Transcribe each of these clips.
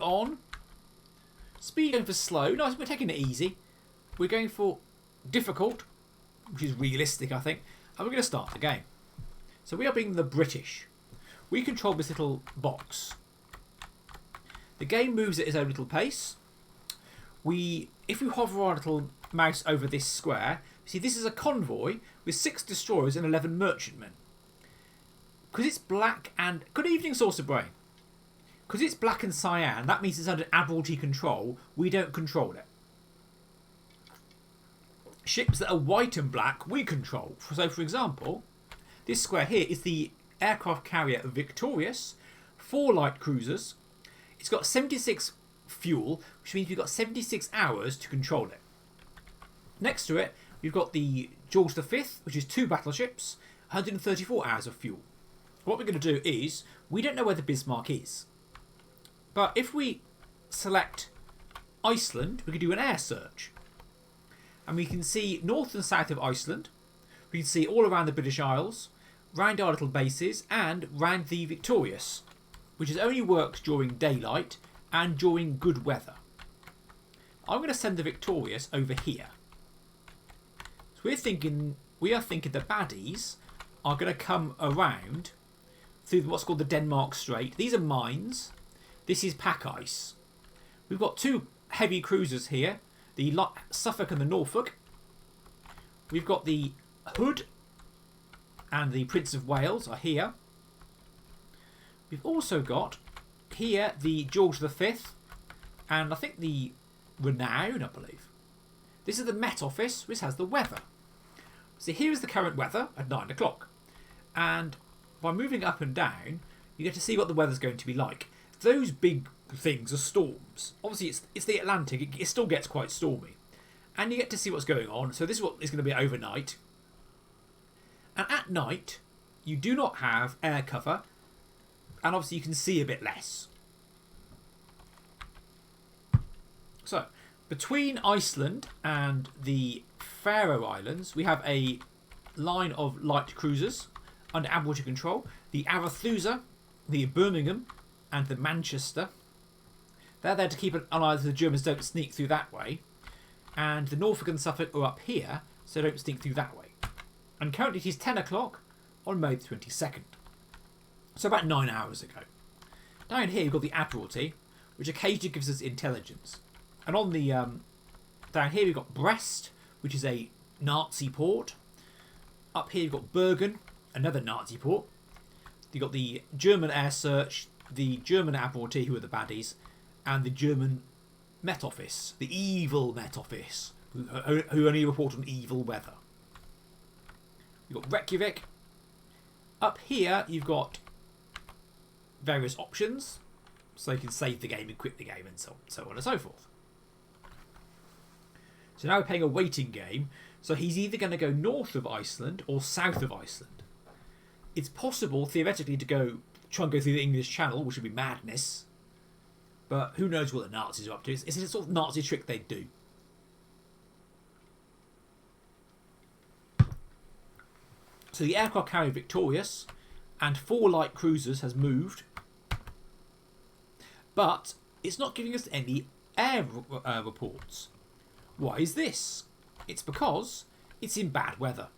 on. Speed going for slow. No, we're taking it easy. We're going for difficult, which is realistic, I think. And we're going to start the game. So we are being the British. We control this little box. The game moves at its own little pace. If we hover our little mouse over this square, see this is a convoy with 6 destroyers and 11 merchantmen. Because it's black and... Good evening, Saucer Brain. Because it's black and cyan, that means it's under Admiralty control. We don't control it. Ships that are white and black, we control. So, for example, this square here is the aircraft carrier Victorious. 4 light cruisers. It's got 76 fuel, which means we've got 76 hours to control it. Next to it, we've got the George V, which is 2 battleships, 134 hours of fuel. What we're going to do is, we don't know where the Bismarck is. But if we select Iceland, we can do an air search. And we can see north and south of Iceland. We can see all around the British Isles, round our little bases, and round the Victorious, which only works during daylight and during good weather. I'm going to send the Victorious over here. So we are thinking the baddies are going to come around through what's called the Denmark Strait. These are mines. This is pack ice. We've got 2 heavy cruisers here, the Suffolk and the Norfolk. We've got the Hood and the Prince of Wales are here. We've also got here the George V and I think the Renown, I believe. This is the Met Office, which has the weather. So here is the current weather at 9 o'clock. And by moving up and down, you get to see what the weather's going to be like. Those big things are storms. Obviously, it's the Atlantic. It still gets quite stormy. And you get to see what's going on. So this is what is going to be overnight. And at night, you do not have air cover. And obviously, you can see a bit less. So, between Iceland and the Faroe Islands, we have a line of light cruisers under Admiralty control. The Arethusa, the Birmingham, and the Manchester. They're there to keep an eye so the Germans don't sneak through that way. And the Norfolk and Suffolk are up here, so they don't sneak through that way. And currently it is 10 o'clock on May the 22nd. So about 9 hours ago. Down here you've got the Admiralty, which occasionally gives us intelligence. And on the down here we've got Brest, which is a Nazi port. Up here you've got Bergen, another Nazi port. You've got the German air search, the German Admiralty, who are the baddies, and the German Met Office, the evil Met Office, who only report on evil weather. You've got Reykjavik. Up here you've got various options, so you can save the game and quit the game and so on and so forth. So now we're playing a waiting game, so he's either going to go north of Iceland or south of Iceland. It's possible, theoretically, to try and go through the English Channel, which would be madness. But who knows what the Nazis are up to. It's a sort of Nazi trick they do. So the aircraft carrier Victorious and 4 light cruisers has moved. But it's not giving us any air reports. Why is this? It's because it's in bad weather,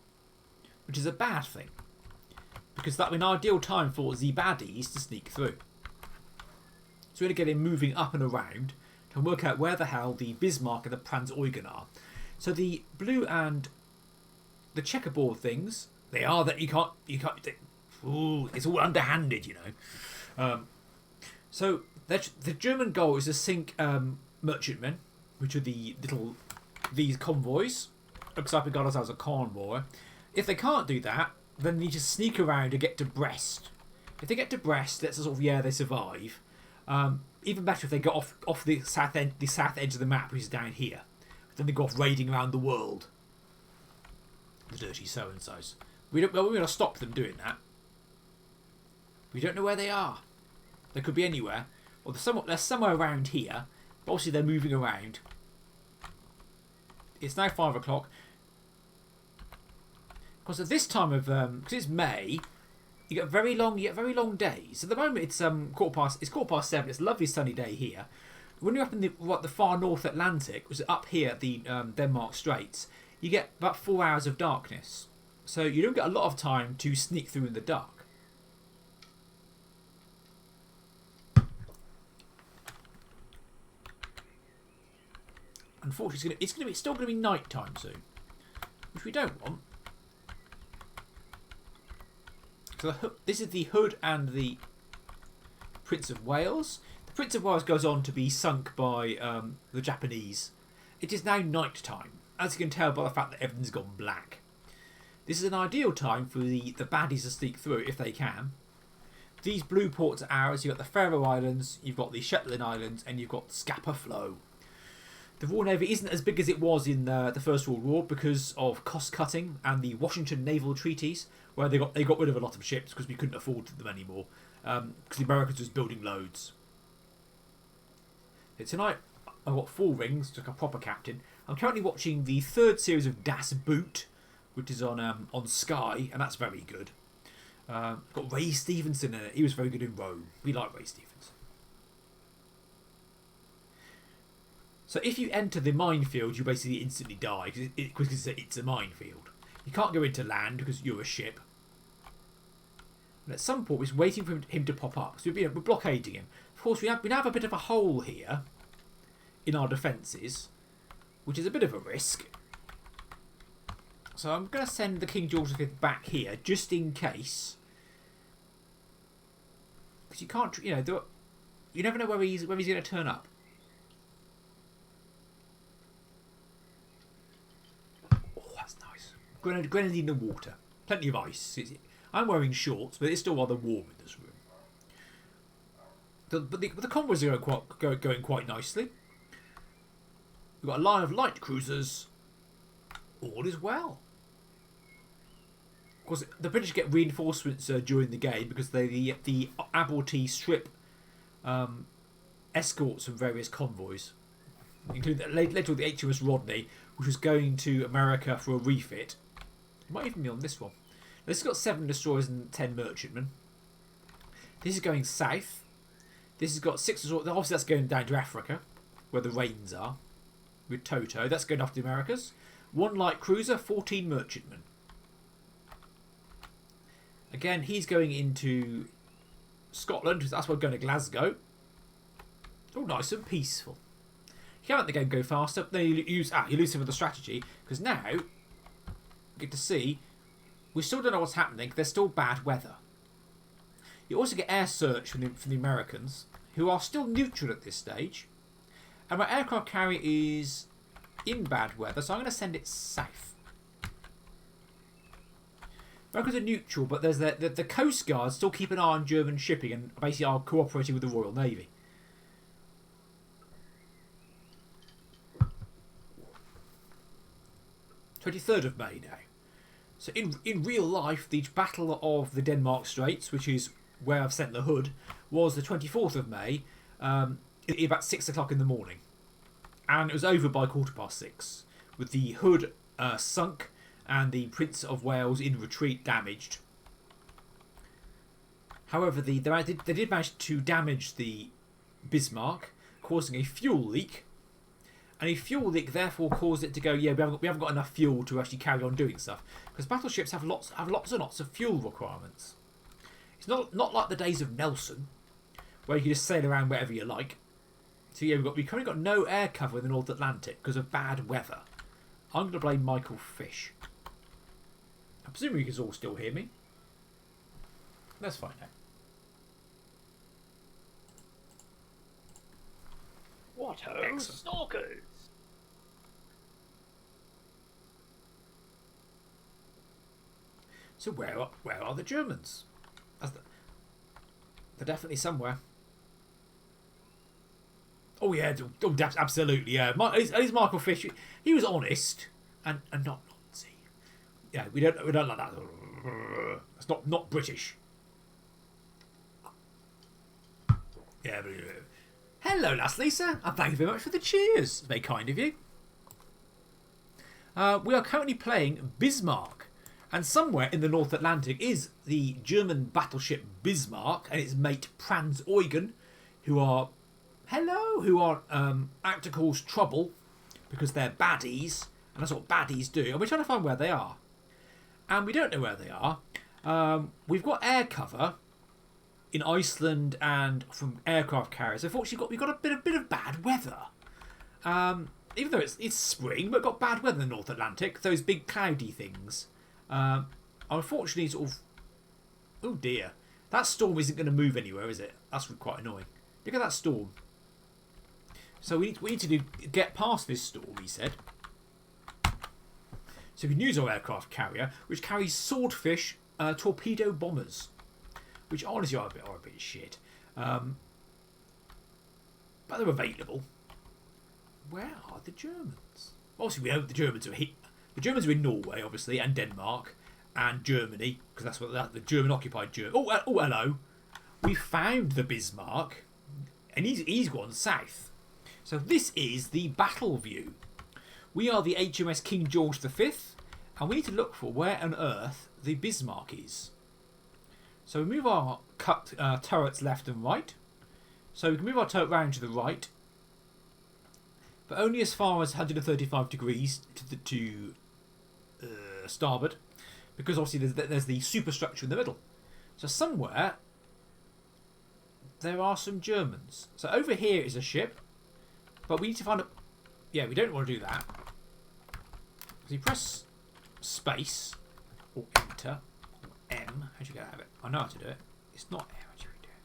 which is a bad thing. Because that would be an ideal time for the baddies to sneak through. So we're going to get him moving up and around to work out where the hell the Bismarck and the Franz Eugen are. So the blue and the checkerboard things, they are that you can't. Ooh, it's all underhanded, you know. So the German goal is to sink merchantmen, which are these convoys. Looks like we got ourselves a convoy. If they can't do that, then they need to sneak around and get to Brest. If they get to Brest, that's sort of, yeah, they survive. Even better if they get off the south edge of the map, which is down here. Then they go off raiding around the world. The dirty so-and-sos. We're going to stop them doing that. We don't know where they are. They could be anywhere. Or they're somewhere around here. But obviously they're moving around. It's now 5 o'clock. Because at this time of... because it's May, You get very long days. At the moment, it's quarter past 7. It's a lovely sunny day here. When you're up in the far North Atlantic, which is up here at the Denmark Straits, you get about 4 hours of darkness. So you don't get a lot of time to sneak through in the dark. Unfortunately, it's still going to be night time soon, which we don't want. So this is the Hood and the Prince of Wales. The Prince of Wales goes on to be sunk by the Japanese. It is now night time, as you can tell by the fact that everything's gone black. This is an ideal time for the baddies to sneak through if they can. These blue ports are ours. You've got the Faroe Islands, you've got the Shetland Islands, and you've got Scapa Flow. The Royal Navy isn't as big as it was in the First World War because of cost cutting and the Washington Naval Treaties, where they got rid of a lot of ships because we couldn't afford them anymore, because the Americans was building loads. So tonight I've got 4 rings, just like a proper captain. I'm currently watching the 3rd series of Das Boot, which is on Sky, and that's very good. Got Ray Stevenson in it. He was very good in Rome. We like Ray Stevenson. So if you enter the minefield, you basically instantly die because it's a minefield. You can't go into land because you're a ship. And at some point, we're waiting for him to pop up. So we're blockading him. Of course, we have a bit of a hole here in our defences, which is a bit of a risk. So I'm going to send the King George V back here just in case, because you can't, you never know where he's going to turn up. Grenadine and water. Plenty of ice. I'm wearing shorts, but it's still rather warm in this room. But the convoys are going quite nicely. We've got a line of light cruisers. All is well. Of course, the British get reinforcements during the game because the Admiralty strip escorts from various convoys, including later the HMS Rodney, which was going to America for a refit. It might even be on this one. This has got 7 destroyers and 10 merchantmen. This is going south. This has got 6 destroyers. Obviously, that's going down to Africa, where the rains are, with Toto. That's going off to the Americas. 1 light cruiser, 14 merchantmen. Again, he's going into Scotland. That's why we're going to Glasgow. Oh, nice and peaceful. You can't let the game go faster. Then you lose some of the strategy, because now you get to see we still don't know what's happening. There's still bad weather. You also get air search from the Americans, who are still neutral at this stage. And my aircraft carrier is in bad weather, so I'm going to send it south. Americans are neutral, but there's the Coast Guard still keep an eye on German shipping and basically are cooperating with the Royal Navy. 23rd of May now. So in real life, the Battle of the Denmark Straits, which is where I've sent the Hood, was the 24th of May, about 6 o'clock in the morning. And it was over by 6:15, with the Hood sunk and the Prince of Wales in retreat damaged. However, they did manage to damage the Bismarck, causing a fuel leak. And a fuel leak therefore caused it to go, we haven't got enough fuel to actually carry on doing stuff. Because battleships have lots and lots of fuel requirements. It's not like the days of Nelson, where you can just sail around wherever you like. So yeah, we've currently got no air cover in the North Atlantic because of bad weather. I'm going to blame Michael Fish. I presume you can all still hear me. Let's find out. What ho, stalkers! So where are the Germans? They're definitely somewhere. Oh yeah, absolutely, yeah. At least Michael Fish, he was honest and not Nazi. Yeah, we don't like that. That's not British. Yeah, but hello, Last Lisa, and thank you very much for the cheers. Very kind of you. We are currently playing Bismarck, And somewhere in the North Atlantic is the German battleship Bismarck and its mate Franz Eugen, who are out to cause trouble because they're baddies, and that's what baddies do. And we're trying to find where they are, and we don't know where they are. We've got air cover in Iceland and from aircraft carriers. So fortunately, we've got a bit of bad weather. Even though it's spring, but got bad weather in the North Atlantic. Those big cloudy things. Unfortunately, sort of. Oh dear, that storm isn't going to move anywhere, is it? That's quite annoying. Look at that storm. So we need to get past this storm, he said. So we can use our aircraft carrier, which carries swordfish torpedo bombers, which honestly are a bit shit. But they're available. Where are the Germans? Obviously, we know the Germans are here. The Germans are in Norway, obviously, and Denmark, and Germany, because that's what the German-occupied Germany. Oh, hello. We found the Bismarck, and he's gone south. So this is the battle view. We are the HMS King George V, and we need to look for where on earth the Bismarck is. So we move our turrets left and right. So we can move our turret round to the right, but only as far as 135 degrees to starboard, because obviously there's the superstructure in the middle. So somewhere there are some Germans. So over here is a ship, but we need to find a... Yeah, we don't want to do that. So you press space or enter or M. How do you get out of it? I know how to do it. It's not M. How do you do it?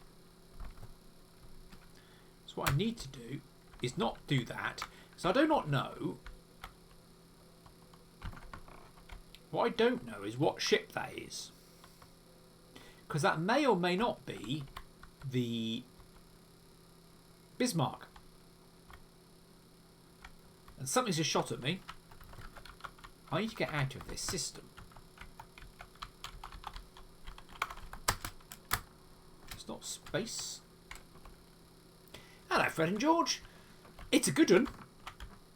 So what I need to do is not do that. So I do not know. What I don't know is what ship that is. Because that may or may not be the Bismarck. And something's just shot at me. I need to get out of this system. It's not space. Hello, Fred and George. It's a good one.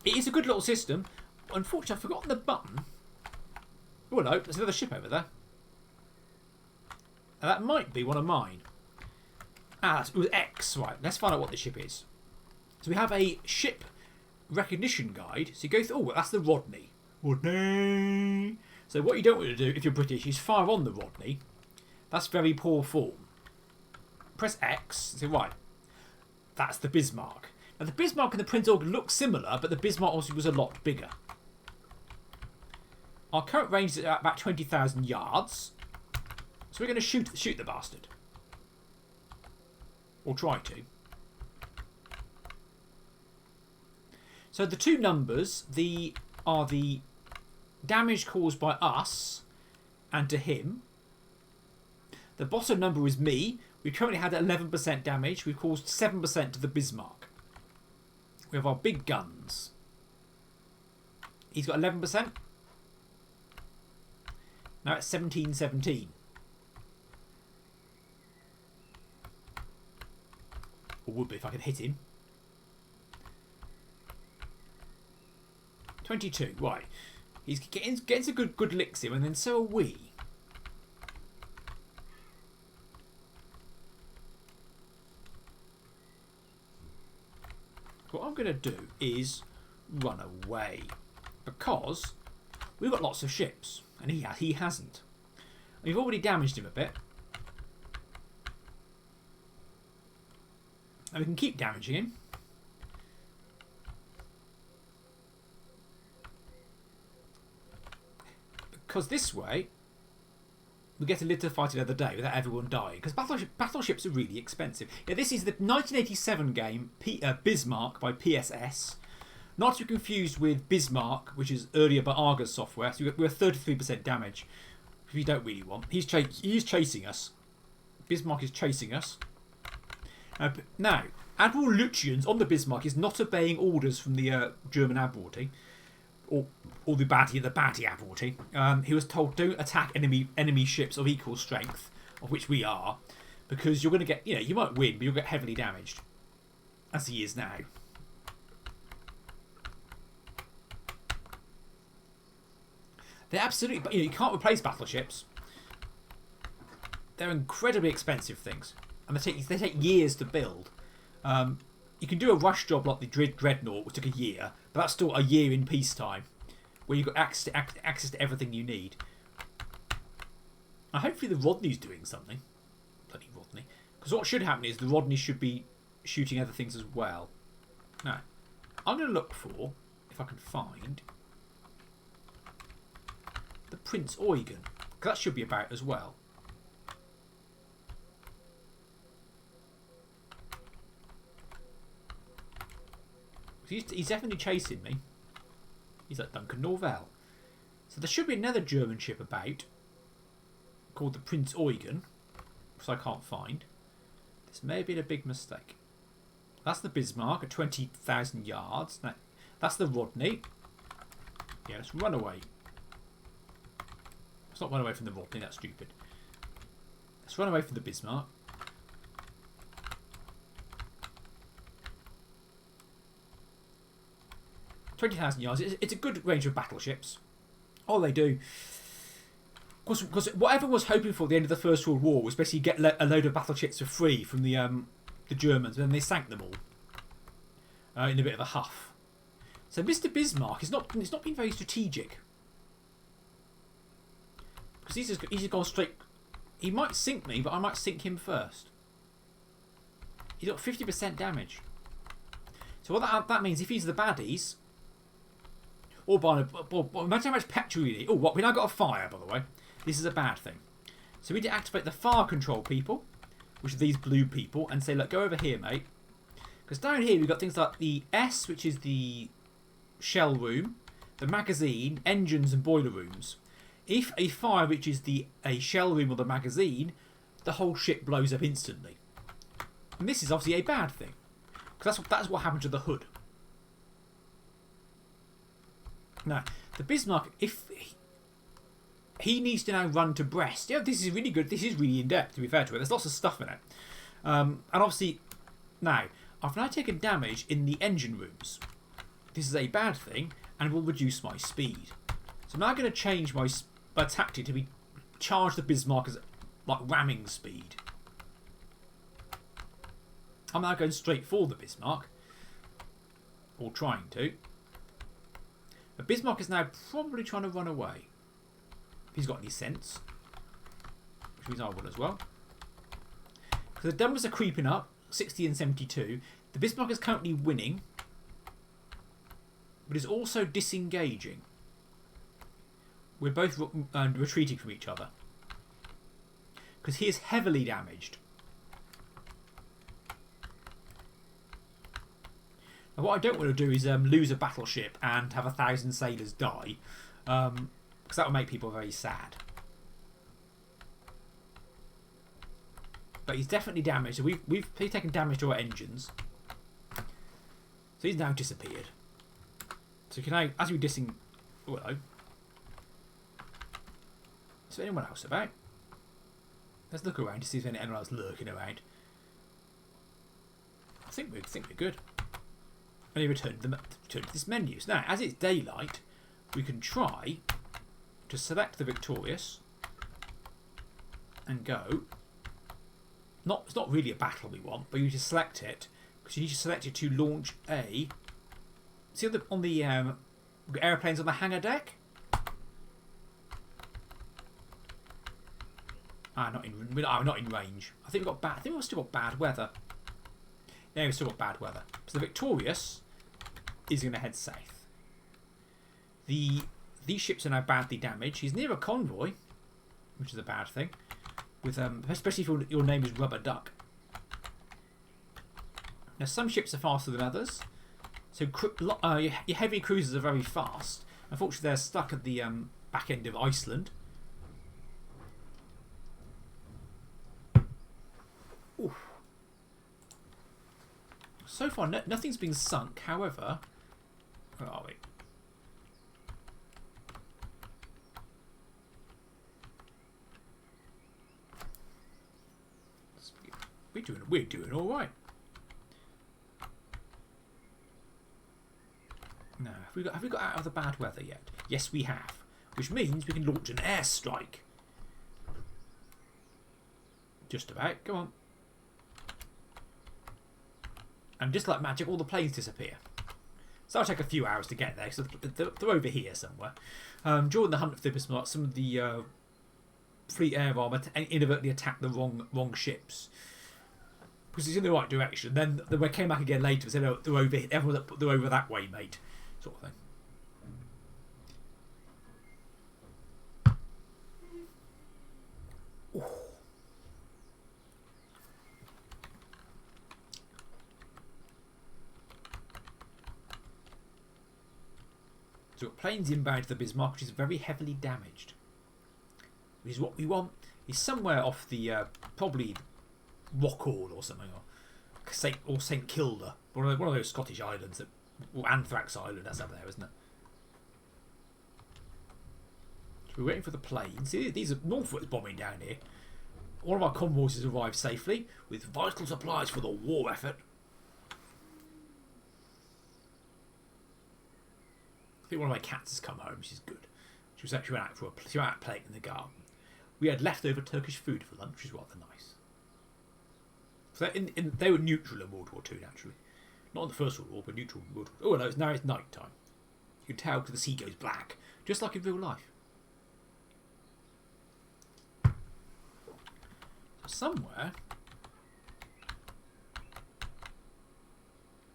It is a good little system. Unfortunately, I've forgotten the button. Oh, hello. There's another ship over there. Now, that might be one of mine. It was X. Right, let's find out what the ship is. So we have a ship recognition guide. So you go through... Oh, that's the Rodney. Rodney. So what you don't want to do, if you're British, is fire on the Rodney. That's very poor form. Press X. So, right. That's the Bismarck. Now, the Bismarck and the Prinz Eugen look similar, but the Bismarck obviously was a lot bigger. Our current range is at about 20,000 yards. So we're going to shoot the bastard. Or try to. So the two numbers are the damage caused by us and to him. The bottom number is me. We currently had 11% damage. We've caused 7% to the Bismarck. We have our big guns. He's got 11%. Now it's 17-17. Or would be if I could hit him. 22. Right. He's getting some good licks in, and then so are we. What I'm going to do is run away, because we've got lots of ships, and he hasn't. We've already damaged him a bit, and we can keep damaging him. Because this way we get to live to fight another day without everyone dying. Because battleships are really expensive. Yeah, this is the 1987 game Bismarck by PSS. Not to be confused with Bismarck, which is earlier by Argus software. So we're 33% damage, which we don't really want. He's chasing us. Bismarck is chasing us. Now, Admiral Lutyens on the Bismarck is not obeying orders from the German Admiralty. Or the baddie Admiralty. He was told, don't attack enemy ships of equal strength, of which we are, because you're going to get, you might win, but you'll get heavily damaged, as he is now. They're absolutely... You can't replace battleships. They're incredibly expensive things. And they take years to build. You can do a rush job like the Dreadnought, which took a year. But that's still a year in peacetime. Where you've got access to everything you need. And hopefully the Rodney's doing something. Bloody Rodney. Because what should happen is the Rodney should be shooting other things as well. Now, I'm going to look for, if I can find, the Prince Eugen. Because that should be about as well. He's definitely chasing me. He's like Duncan Norvell. So there should be another German ship about called the Prince Eugen, which I can't find. This may have been a big mistake. That's the Bismarck at 20,000 yards. Now, that's the Rodney. Yeah, let's run away. Let's not run away from the Rodney, that's stupid. Let's run away from the Bismarck. $20,000 yards. It's a good range of battleships. All they do, because what everyone was hoping for at the end of the First World War was basically get a load of battleships for free from the Germans, and then they sank them all in a bit of a huff. So Mr. Bismarck it's not been very strategic, because he's just gone straight. He might sink me, but I might sink him first. He's got 50% damage. So what that means, if he's the baddies. Or imagine how much petrol you need. Oh, what? We now got a fire, by the way. This is a bad thing. So we need to activate the fire control people, which are these blue people, and say, look, go over here, mate. Because down here we've got things like the S, which is the shell room, the magazine, engines and boiler rooms. If a fire reaches a shell room or the magazine, the whole ship blows up instantly. And this is obviously a bad thing. Because that's what happened to the hood. Now, the Bismarck, if he needs to now run to Brest. Yeah, this is really good. This is really in-depth, to be fair to it. There's lots of stuff in it. And obviously, now, I've now taken damage in the engine rooms. This is a bad thing, and will reduce my speed. So I'm now going to change my tactic to charge the Bismarck as like ramming speed. I'm now going straight for the Bismarck. Or trying to. The Bismarck is now probably trying to run away. If he's got any sense. Which means I will as well. Because the numbers are creeping up. 60 and 72. The Bismarck is currently winning. But is also disengaging. We're both retreating from each other. Because he is heavily damaged. Now, what I don't want to do is lose a battleship and have 1,000 sailors die. Because that would make people very sad. But he's definitely damaged. So we've taken damage to our engines. So he's now disappeared. So can I, as we dissing... Oh, hello. Is there anyone else about? Let's look around to see if there's anyone else lurking around. I think we're good. And he returned to this menu. So now, as it's daylight, we can try to select the Victorious and go. It's not really a battle we want, but you just select it because you need to select it to launch a. See on the airplanes on the hangar deck. Not in range. I think we've still got bad weather. Yeah, we've still got bad weather. So the Victorious is going to head south. These ships are now badly damaged. He's near a convoy, which is a bad thing. With especially if your name is Rubber Duck. Now some ships are faster than others. So your heavy cruisers are very fast. Unfortunately, they're stuck at the back end of Iceland. Oof. So far, nothing's been sunk. However, where are we? We're doing all right. Now, have we got out of the bad weather yet? Yes, we have. which means we can launch an airstrike. Just about. Come on. And just like magic, all the planes disappear. So it'll take a few hours to get there, so they're over here somewhere. During the hunt for the Bismarck, some of the Fleet Air Arm inadvertently attacked the wrong ships. Because it's in the right direction. Then they came back again later and said, oh, they're over here. They're over that way, mate. Sort of thing. Ooh. So planes inbound to the Bismarck, which is very heavily damaged. Which is what we want. Is somewhere off the probably Rockall or something, or St Kilda, one of those Scottish islands, or Anthrax Island. That's up there, isn't it? So we're waiting for the planes. See, these are Norfolk's bombing down here. One of our convoys has arrived safely with vital supplies for the war effort. I think one of my cats has come home, which is good. She went out playing in the garden. We had leftover Turkish food for lunch, which is rather nice. So they were neutral in World War II, naturally. Not in the First World War, but neutral in World War II. Oh, no, now it's night time. You can tell because the sea goes black, just like in real life. So somewhere...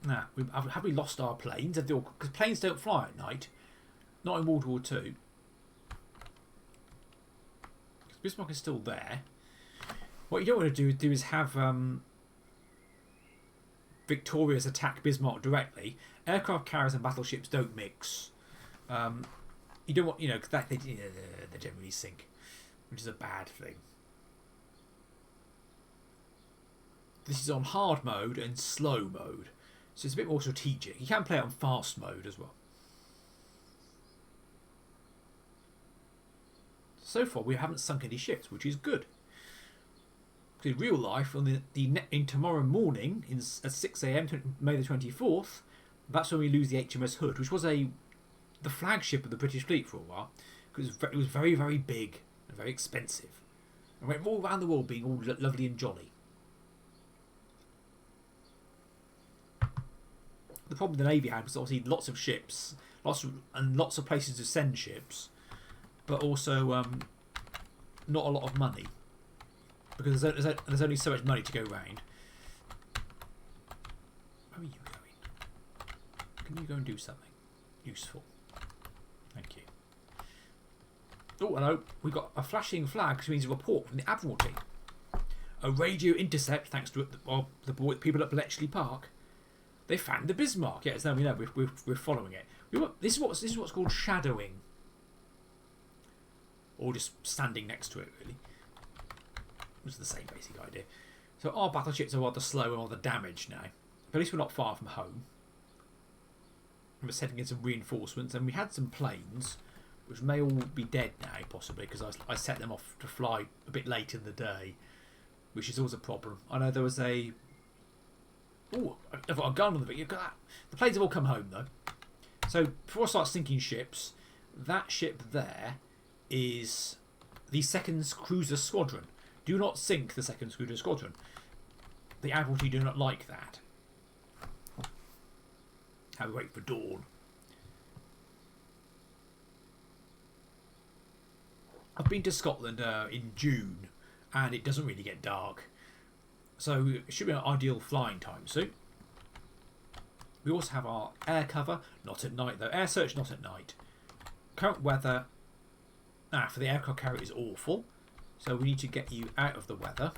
Now, have we lost our planes? Because planes don't fly at night. Not in World War II. Because Bismarck is still there. What you don't want to do is have Victorias attack Bismarck directly. Aircraft carriers and battleships don't mix. You don't want, because they generally sink, which is a bad thing. This is on hard mode and slow mode. So it's a bit more strategic. You can play it on fast mode as well. So far, we haven't sunk any ships, which is good. Because in real life, in tomorrow morning, at 6 a.m, May the 24th, that's when we lose the HMS Hood, which was the flagship of the British fleet for a while. Because it was very, very big and very expensive. And went all around the world being all lovely and jolly. The problem the Navy had was obviously lots of ships, lots of places to send ships, but also not a lot of money because there's only so much money to go round. Where are you going? Can you go and do something useful? Thank you. Oh, hello. We've got a flashing flag, which means a report from the Admiralty. A radio intercept, thanks to the people at Bletchley Park. They found the Bismarck. Yes, no, we know. We're following it. This is what's called shadowing, or just standing next to it. Really, it's the same basic idea. So our battleships are rather slow and rather damaged now. But at least we're not far from home. And we're sending in some reinforcements, and we had some planes, which may all be dead now, possibly because I set them off to fly a bit late in the day, which is always a problem. I know there was a. Oh, I've got a gun on the bit. The planes have all come home though. So before I start sinking ships, that ship there is the 2nd Cruiser Squadron. Do not sink the 2nd Cruiser Squadron. The Admiralty do not like that. Have to wait for dawn. I've been to Scotland in June, and it doesn't really get dark. So it should be an ideal flying time soon. We also have our air cover, not at night though. Air search, not at night. Current weather for the aircraft carrier is awful. So we need to get you out of the weather.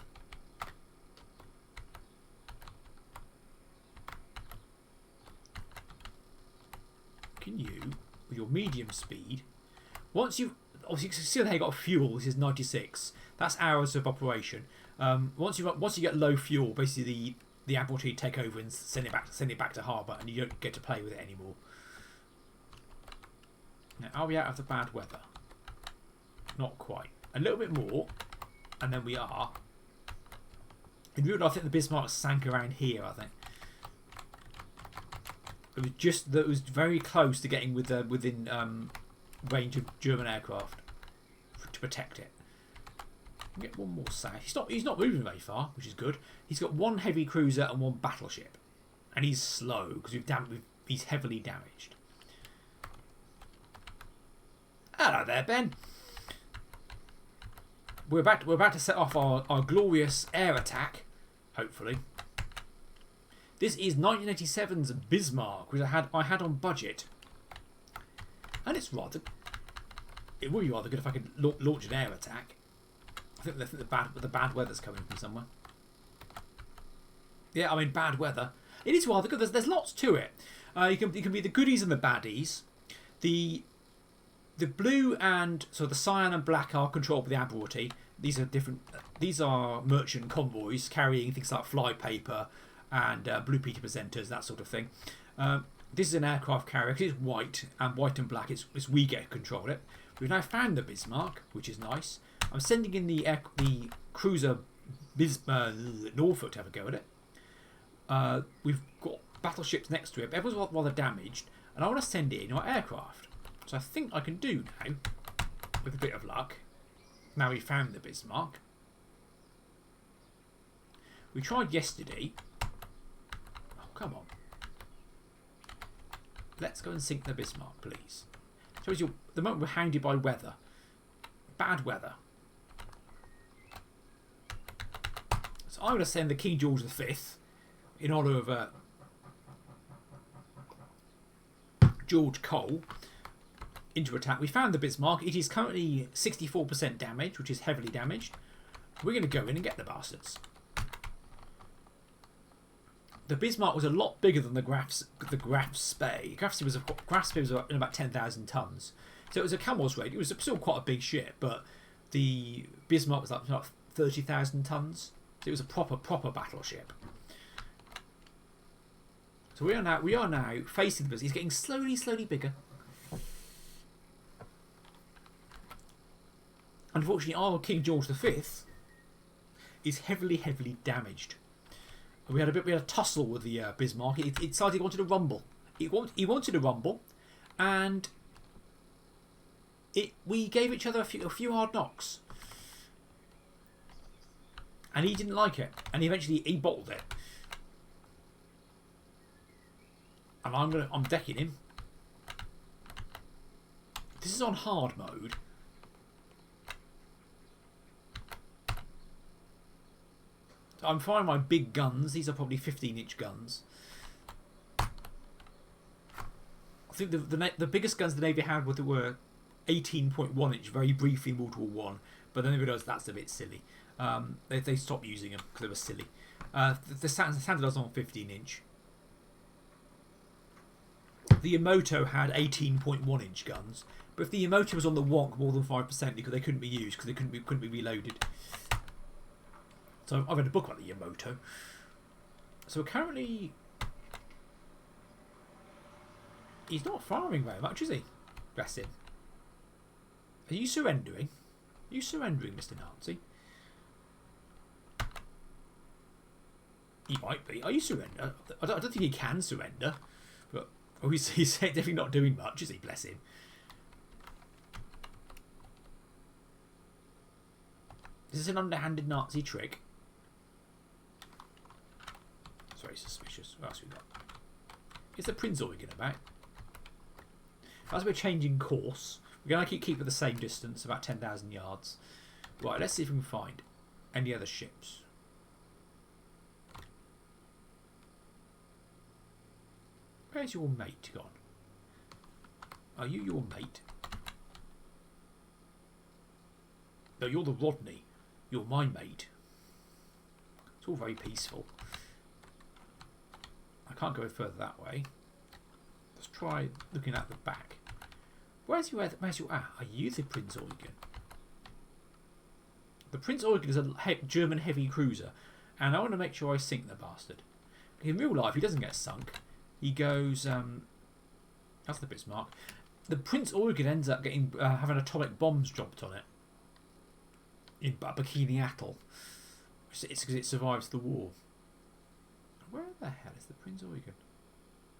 Can you, with your medium speed, once you've obviously you can see how you got fuel, this is 96. That's hours of operation. Once you get low fuel, basically the Admiralty take over and send it back to harbour, and you don't get to play with it anymore. Now, are we out of the bad weather? Not quite. A little bit more, and then we are. In real life, I think the Bismarck sank around here. I think it was very close to getting within range of German aircraft to protect it. Get one more south. He's not moving very far, which is good. He's got one heavy cruiser and one battleship, and he's slow because he's heavily damaged. Hello there, Ben. We're about to set off our glorious air attack, hopefully. This is 1987's Bismarck, which I had on budget, and it would be rather good if I could launch an air attack. I think the bad weather's coming from somewhere. Yeah, I mean bad weather. It is rather good. There's lots to it. You can be the goodies and the baddies. The blue and so the cyan and black are controlled by the Admiralty. These are different. These are merchant convoys carrying things like flypaper and blue Peter presenters, that sort of thing. This is an aircraft carrier. It's white and black. It's we get to control it. We've now found the Bismarck, which is nice. I'm sending in the cruiser Norfolk to have a go at it. We've got battleships next to it. But everyone's rather damaged, and I want to send in our aircraft. So I think I can do now, with a bit of luck. Now we found the Bismarck. We tried yesterday. Oh, come on. Let's go and sink the Bismarck, please. So at the moment we're hounded by weather. Bad weather. So I'm going to send the King George V in honour of George Cole into attack. We found the Bismarck. It is currently 64% damage, which is heavily damaged. We're going to go in and get the bastards. The Bismarck was a lot bigger than the Graf Spee. Graf Spee was about 10,000 tons. So it was a camel's rate. It was still quite a big ship, but the Bismarck was like 30,000 tons. So it was a proper battleship. So we are now facing the Bismarck. He's getting slowly bigger. Unfortunately, our King George V is heavily damaged. We had a tussle with the Bismarck. It decided he wanted a rumble. He wanted a rumble, and we gave each other a few hard knocks, and he didn't like it, and eventually he bottled it. And I'm decking him. This is on hard mode. I'm firing my big guns. These are probably 15-inch guns. I think the biggest guns the Navy had were 18.1-inch, very briefly in World War I, but then they realised that's a bit silly. They stopped using them because they were silly. The Standard was on 15-inch. The Yamato had 18.1-inch guns, but if the Yamato was on the wonk more than 5%, because they couldn't be used because they couldn't be reloaded. So I've read a book about the Yamato. So currently, he's not firing very much, is he? Bless him. Are you surrendering? Are you surrendering, Mr. Nazi? He might be. Are you surrender? I don't think he can surrender. But he's definitely not doing much, is he? Bless him. Is this an underhanded Nazi trick? It's very suspicious. What else we got? Is the Prince Eugen about? As we're changing course, we're going to keep at the same distance, about 10,000 yards. Right, let's see if we can find any other ships. Where's your mate gone? Are you your mate? No, you're the Rodney. You're my mate. It's all very peaceful. I can't go further that way. Let's try looking at the back. Where's your Are you the Prince Eugen? The Prince Eugen is a German heavy cruiser, and I want to make sure I sink the bastard. In real life, he doesn't get sunk. He goes. That's the Bismarck. The Prince Eugen ends up getting having atomic bombs dropped on it in Bikini Atoll. It's because it survives the war. Where the hell is the Prince Eugen?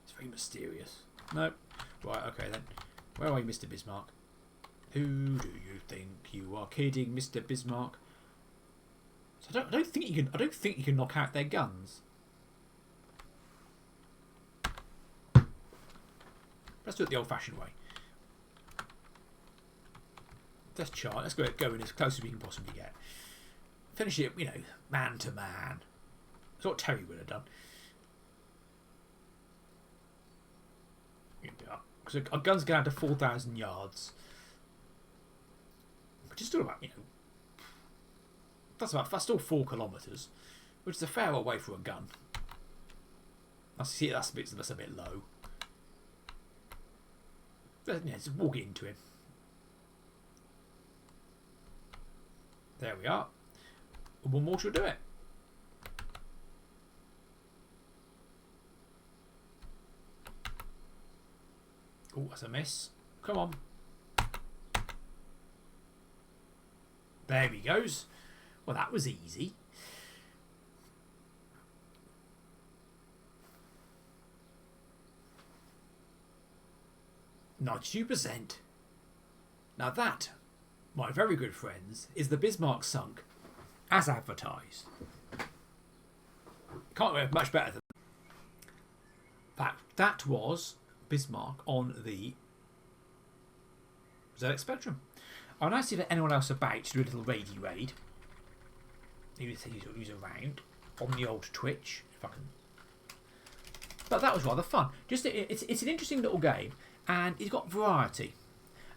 It's very mysterious. No. Right, okay then. Where are you, Mr. Bismarck? Who do you think you are kidding, Mr. Bismarck? So I don't think you can knock out their guns. Let's do it the old-fashioned way. Let's charge. Let's go in as close as we can possibly get. Finish it, man to man. That's what Terry would have done. Because our guns get out to 4,000 yards, which is still about that's still 4 kilometres, which is a fair way for a gun. That's a bit low. Just walk into him. There we are. One more should do it. Oh, that's a miss. Come on. There he goes. Well, that was easy. %. Now that, my very good friends, is the Bismarck sunk as advertised. Can't get much better than that. That was Bismarck on the ZX Spectrum. I'll now see if anyone else about to do a little raidy raid. He's around on the old Twitch, if I can. But that was rather fun. It's an interesting little game, and it's got variety.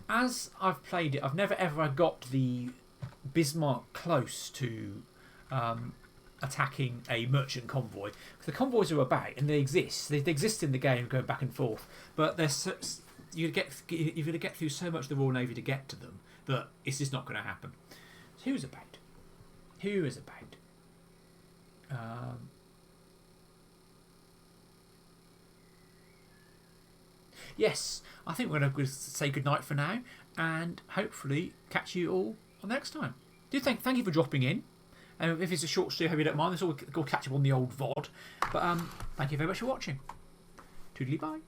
As I've played it, I've never ever got the Bismarck close to attacking a merchant convoy. The convoys are about, and they exist. They exist in the game, going back and forth. But you've got to get through so much of the Royal Navy to get to them that it's just not going to happen. So who is about? Yes, I think we're going to say goodnight for now, and hopefully catch you all next time. Thank you for dropping in. If it's a short stream, I hope you don't mind. We'll catch up on the old VOD. But thank you very much for watching. Toodly bye.